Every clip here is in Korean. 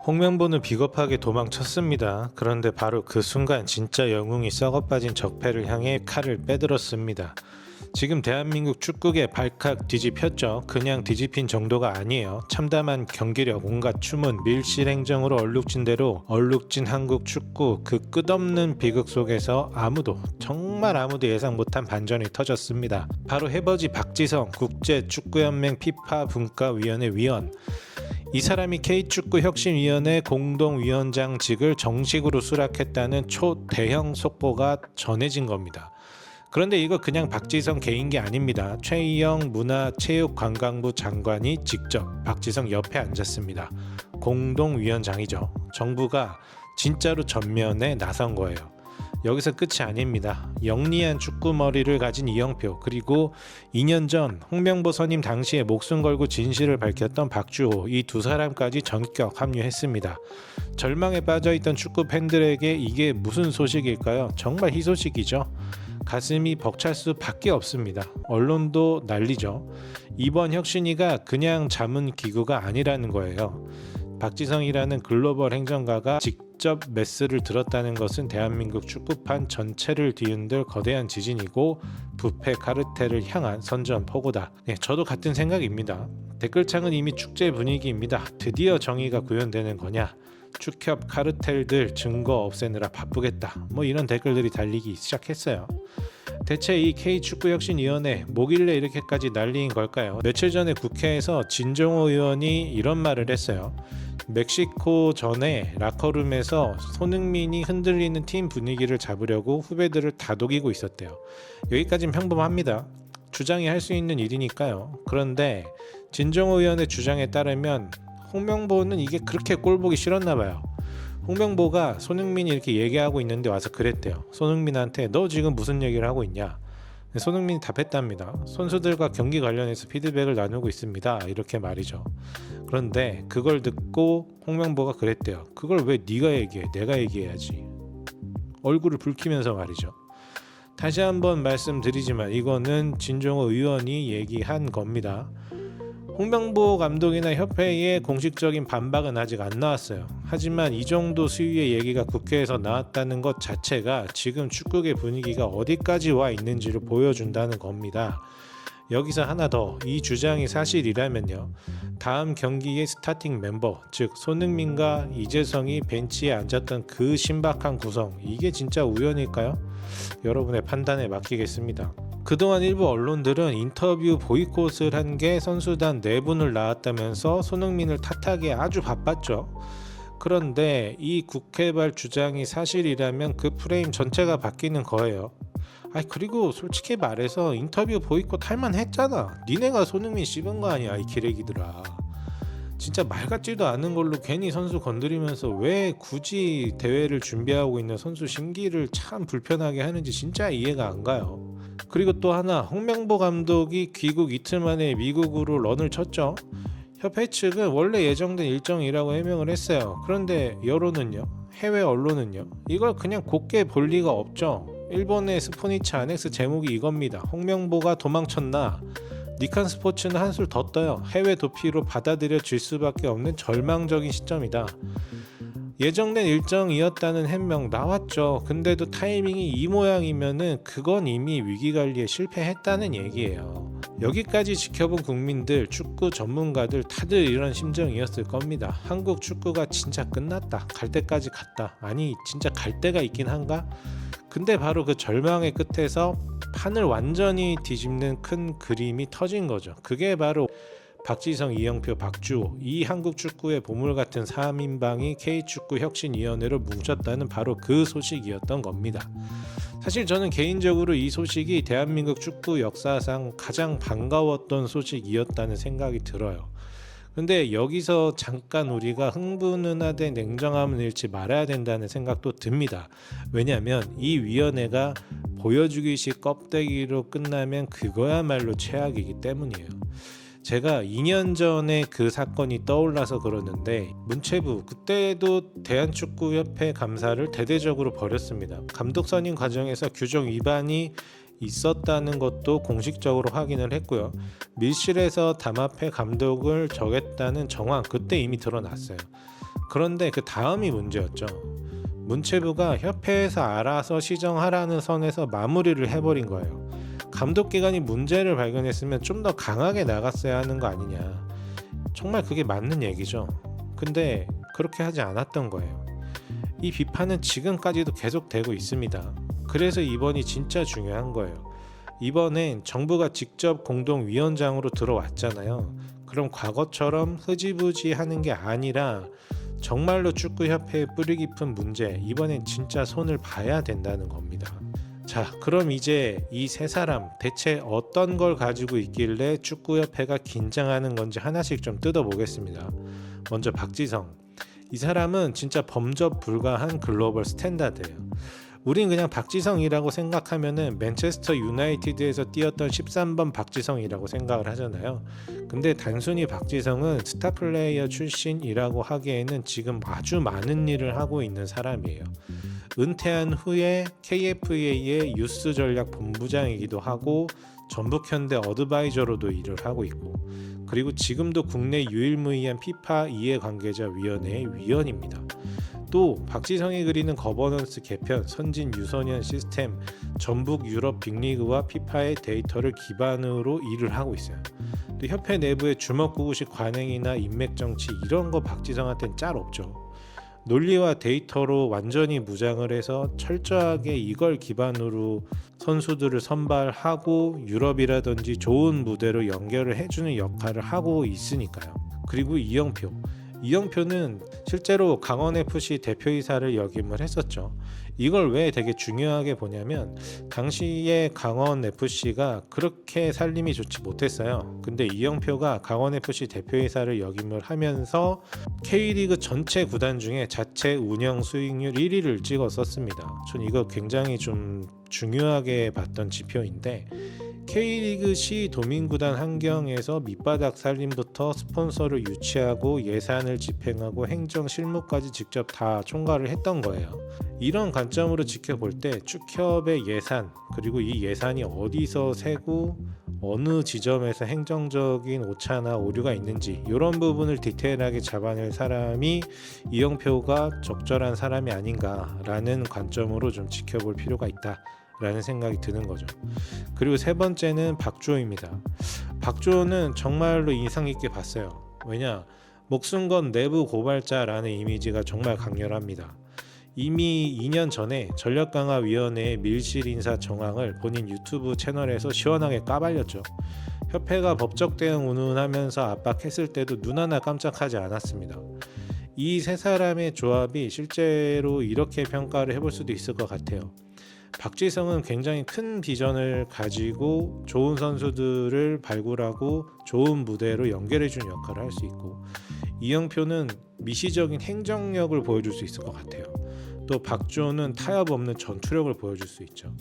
홍명보는 비겁하게 도망쳤습니다. 그런데 바로 그 순간 진짜 영웅이 썩어빠진 적폐를 향해 칼을 빼들었습니다. 지금 대한민국 축구계 발칵 뒤집혔죠. 그냥 뒤집힌 정도가 아니에요. 참담한 경기력, 온갖 추문, 밀실 행정으로 얼룩진 대로 얼룩진 한국 축구, 그 끝없는 비극 속에서 정말 아무도 예상 못한 반전이 터졌습니다. 바로 해버지 박지성 국제축구연맹 피파 분과위원회 위원, 이 사람이 K축구혁신위원회 공동위원장직을 정식으로 수락했다는 초대형 속보가 전해진 겁니다. 그런데 이거 그냥 박지성 개인기 아닙니다. 최희영 문화체육관광부 장관이 직접 박지성 옆에 앉았습니다. 공동위원장이죠. 정부가 진짜로 전면에 나선 거예요. 여기서 끝이 아닙니다. 영리한 축구머리를 가진 이영표, 그리고 2년 전 홍명보 선임 당시에 목숨 걸고 진실을 밝혔던 박주호, 이 두 사람까지 전격 합류했습니다. 절망에 빠져있던 축구 팬들에게 이게 무슨 소식일까요? 정말 희소식이죠. 가슴이 벅찰 수밖에 없습니다. 언론도 난리죠. 이번 혁신위가 그냥 자문 기구가 아니라는 거예요. 박지성이라는 글로벌 행정가가 직접 메스를 들었다는 것은 대한민국 축구판 전체를 뒤흔들 거대한 지진이고 부패 카르텔을 향한 선전포고다. 네, 저도 같은 생각입니다. 댓글창은 이미 축제 분위기입니다. 드디어 정의가 구현되는 거냐? 축협 카르텔들 증거 없애느라 바쁘겠다. 이런 댓글들이 달리기 시작했어요. 대체 이 K축구혁신위원회 뭐길래 이렇게까지 난리인 걸까요? 며칠 전에 국회에서 진종호 의원이 이런 말을 했어요. 멕시코 전에 라커룸에서 손흥민이 흔들리는 팀 분위기를 잡으려고 후배들을 다독이고 있었대요. 여기까지는 평범합니다. 주장이 할 수 있는 일이니까요. 그런데 진종호 의원의 주장에 따르면 홍명보는 이게 그렇게 꼴보기 싫었나 봐요. 홍명보가 손흥민이 이렇게 얘기하고 있는데 와서 그랬대요. 손흥민한테 너 지금 무슨 얘기를 하고 있냐? 손흥민이 답했답니다. 선수들과 경기 관련해서 피드백을 나누고 있습니다. 이렇게 말이죠. 그런데 그걸 듣고 홍명보가 그랬대요. 그걸 왜 네가 얘기해? 내가 얘기해야지. 얼굴을 붉히면서 말이죠. 다시 한번 말씀드리지만 이거는 진종호 의원이 얘기한 겁니다. 홍명보 감독이나 협회의 공식적인 반박은 아직 안 나왔어요. 하지만 이 정도 수위의 얘기가 국회에서 나왔다는 것 자체가 지금 축구계 분위기가 어디까지 와 있는지를 보여준다는 겁니다. 여기서 하나 더, 이 주장이 사실이라면요, 다음 경기의 스타팅 멤버, 즉 손흥민과 이재성이 벤치에 앉았던 그 신박한 구성, 이게 진짜 우연일까요? 여러분의 판단에 맡기겠습니다. 그동안 일부 언론들은 인터뷰 보이콧을 한 게 선수단 4분을 나왔다면서 손흥민을 탓하기에 아주 바빴죠. 그런데 이 국회발 주장이 사실이라면 그 프레임 전체가 바뀌는 거예요. 그리고 솔직히 말해서 인터뷰 보이콧 할만 했잖아. 니네가 손흥민 씹은 거 아니야, 이 기레기들아. 진짜 말 같지도 않은 걸로 괜히 선수 건드리면서 왜 굳이 대회를 준비하고 있는 선수 심기를 참 불편하게 하는지 진짜 이해가 안 가요. 그리고 또 하나, 홍명보 감독이 귀국 이틀 만에 미국으로 런을 쳤죠. 협회 측은 원래 예정된 일정이라고 해명을 했어요. 그런데 여론은요, 해외 언론은요, 이걸 그냥 곱게 볼 리가 없죠. 일본의 스포니치 아넥스 제목이 이겁니다. 홍명보가 도망쳤나? 니칸 스포츠는 한술 더 떠요. 해외 도피로 받아들여질 수밖에 없는 절망적인 시점이다. 예정된 일정이었다는 해명 나왔죠. 근데도 타이밍이 이 모양이면은 그건 이미 위기관리에 실패했다는 얘기예요. 여기까지 지켜본 국민들, 축구 전문가들 다들 이런 심정이었을 겁니다. 한국 축구가 진짜 끝났다. 갈 때까지 갔다. 아니 진짜 갈 때가 있긴 한가? 근데 바로 그 절망의 끝에서 판을 완전히 뒤집는 큰 그림이 터진 거죠. 그게 바로 박지성, 이영표, 박주호, 이 한국 축구의 보물 같은 3인방이 K축구혁신위원회로 뭉쳤다는 바로 그 소식이었던 겁니다. 사실 저는 개인적으로 이 소식이 대한민국 축구 역사상 가장 반가웠던 소식이었다는 생각이 들어요. 근데 여기서 잠깐 우리가 흥분하되 냉정함을 잃지 말아야 된다는 생각도 듭니다. 왜냐하면 이 위원회가 보여주기식 껍데기로 끝나면 그거야말로 최악이기 때문이에요. 제가 2년 전에 그 사건이 떠올라서 그러는데, 문체부 그때도 대한축구협회 감사를 대대적으로 벌였습니다. 감독 선임 과정에서 규정 위반이 있었다는 것도 공식적으로 확인을 했고요. 밀실에서 담합회 감독을 정했다는 정황 그때 이미 드러났어요. 그런데 그 다음이 문제였죠. 문체부가 협회에서 알아서 시정하라는 선에서 마무리를 해버린 거예요. 감독기관이 문제를 발견했으면 좀 더 강하게 나갔어야 하는 거 아니냐. 정말 그게 맞는 얘기죠. 근데 그렇게 하지 않았던 거예요. 이 비판은 지금까지도 계속되고 있습니다. 그래서 이번이 진짜 중요한 거예요. 이번엔 정부가 직접 공동위원장으로 들어왔잖아요. 그럼 과거처럼 흐지부지 하는 게 아니라 정말로 축구협회의 뿌리 깊은 문제, 이번엔 진짜 손을 봐야 된다는 겁니다. 자, 그럼 이제 이 세 사람 대체 어떤 걸 가지고 있길래 축구협회가 긴장하는 건지 하나씩 좀 뜯어보겠습니다. 먼저 박지성. 이 사람은 진짜 범접 불가한 글로벌 스탠다드예요. 우린 그냥 박지성이라고 생각하면은 맨체스터 유나이티드에서 뛰었던 13번 박지성이라고 생각을 하잖아요. 근데 단순히 박지성은 스타 플레이어 출신이라고 하기에는 지금 아주 많은 일을 하고 있는 사람이에요. 은퇴한 후에 KFA의 유스 전략 본부장이기도 하고 전북현대 어드바이저로도 일을 하고 있고, 그리고 지금도 국내 유일무이한 피파 이해관계자위원회의 위원입니다. 또 박지성이 그리는 거버넌스 개편, 선진 유소년 시스템, 전북 유럽 빅리그와 피파의 데이터를 기반으로 일을 하고 있어요. 또 협회 내부의 주먹구구식 관행이나 인맥 정치 이런 거 박지성한테는 짤 없죠. 논리와 데이터로 완전히 무장을 해서 철저하게 이걸 기반으로 선수들을 선발하고 유럽이라든지 좋은 무대로 연결을 해주는 역할을 하고 있으니까요. 그리고 이영표는 실제로 강원FC 대표이사를 역임을 했었죠. 이걸 왜 되게 중요하게 보냐면 당시에 강원FC가 그렇게 살림이 좋지 못했어요. 근데 이영표가 강원FC 대표이사를 역임을 하면서 K리그 전체 구단 중에 자체 운영 수익률 1위를 찍었었습니다. 전 이거 굉장히 좀 중요하게 봤던 지표인데, K리그 시 도민구단 환경에서 밑바닥 살림부터 스폰서를 유치하고 예산을 집행하고 행정 실무까지 직접 다 총괄을 했던 거예요. 이런 관점으로 지켜볼 때 축협의 예산, 그리고 이 예산이 어디서 새고 어느 지점에서 행정적인 오차나 오류가 있는지 이런 부분을 디테일하게 잡아낼 사람이 이영표가 적절한 사람이 아닌가라는 관점으로 좀 지켜볼 필요가 있다 라는 생각이 드는 거죠. 그리고 세 번째는 박주호입니다. 박주호는 정말로 인상 깊게 봤어요. 왜냐, 목숨 건 내부 고발자라는 이미지가 정말 강렬합니다. 이미 2년 전에 전력강화위원회의 밀실 인사 정황을 본인 유튜브 채널에서 시원하게 까발렸죠. 협회가 법적 대응 운운하면서 압박했을 때도 눈 하나 깜짝하지 않았습니다. 이 세 사람의 조합이 실제로 이렇게 평가를 해볼 수도 있을 것 같아요. 박지성은 굉장히 큰 비전을 가지고 좋은 선수들을 발굴하고 좋은 무대로 연결해주는 역할을 할 수 있고, 이영표는 미시적인 행정력을 보여줄 수 있을 것 같아요. 또 박주호는 타협 없는 전투력을 보여줄 수 있죠.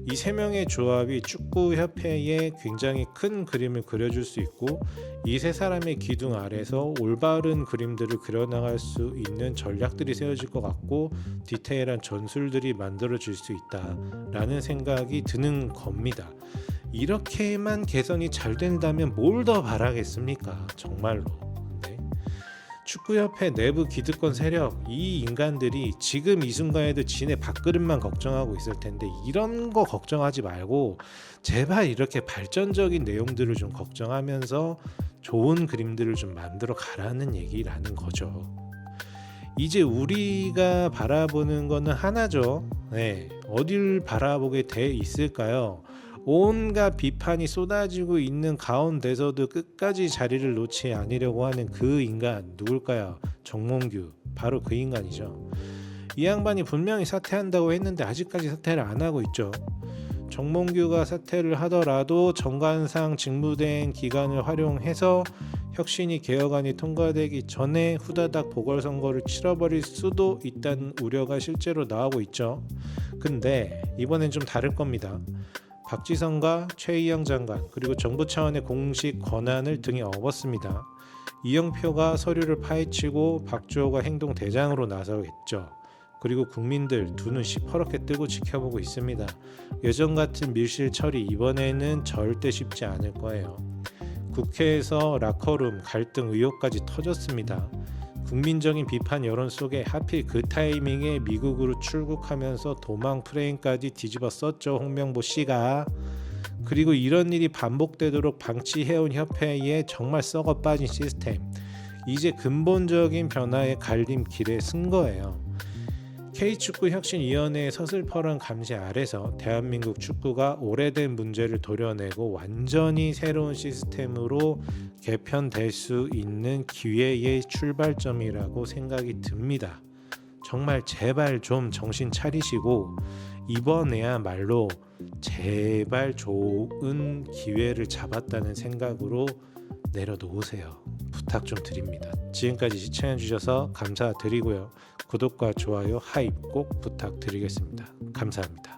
이 세 명의 조합이 축구협회에 굉장히 큰 그림을 그려줄 수 있고, 이 세 사람의 기둥 아래서 올바른 그림들을 그려나갈 수 있는 전략들이 세워질 것 같고 디테일한 전술들이 만들어질 수 있다라는 생각이 드는 겁니다. 이렇게만 개선이 잘 된다면 뭘 더 바라겠습니까? 정말로. 축구협회 내부 기득권 세력, 이 인간들이 지금 이 순간에도 지네 밥그릇만 걱정하고 있을 텐데 이런 거 걱정하지 말고 제발 이렇게 발전적인 내용들을 좀 걱정하면서 좋은 그림들을 좀 만들어 가라는 얘기라는 거죠. 이제 우리가 바라보는 거는 하나죠. 어딜 바라보게 돼 있을까요? 온갖 비판이 쏟아지고 있는 가운데서도 끝까지 자리를 놓지 않으려고 하는 그 인간 누굴까요? 정몽규, 바로 그 인간이죠. 이 양반이 분명히 사퇴한다고 했는데 아직까지 사퇴를 안 하고 있죠. 정몽규가 사퇴를 하더라도 정관상 직무대행 기간을 활용해서 혁신이 개혁안이 통과되기 전에 후다닥 보궐선거를 치러버릴 수도 있다는 우려가 실제로 나오고 있죠. 근데 이번엔 좀 다를 겁니다. 박지성과 최희영 장관 그리고 정부 차원의 공식 권한을 등에 업었습니다. 이영표가 서류를 파헤치고 박주호가 행동대장으로 나서겠죠. 그리고 국민들 두 눈 시퍼렇게 뜨고 지켜보고 있습니다. 예전 같은 밀실 처리 이번에는 절대 쉽지 않을 거예요. 국회에서 라커룸 갈등 의혹까지 터졌습니다. 국민적인 비판 여론 속에 하필 그 타이밍에 미국으로 출국하면서 도망 프레임까지 뒤집어 썼죠, 홍명보 씨가. 그리고 이런 일이 반복되도록 방치해온 협회의 정말 썩어 빠진 시스템, 이제 근본적인 변화의 갈림길에 쓴 거예요. K축구혁신위원회의 서슬퍼런 감시 아래서 대한민국 축구가 오래된 문제를 도려내고 완전히 새로운 시스템으로 개편될 수 있는 기회의 출발점이라고 생각이 듭니다. 정말 제발 좀 정신 차리시고 이번에야말로 제발 좋은 기회를 잡았다는 생각으로 내려놓으세요. 부탁 좀 드립니다. 지금까지 시청해주셔서 감사드리고요. 구독과 좋아요, 하입 꼭 부탁드리겠습니다. 감사합니다.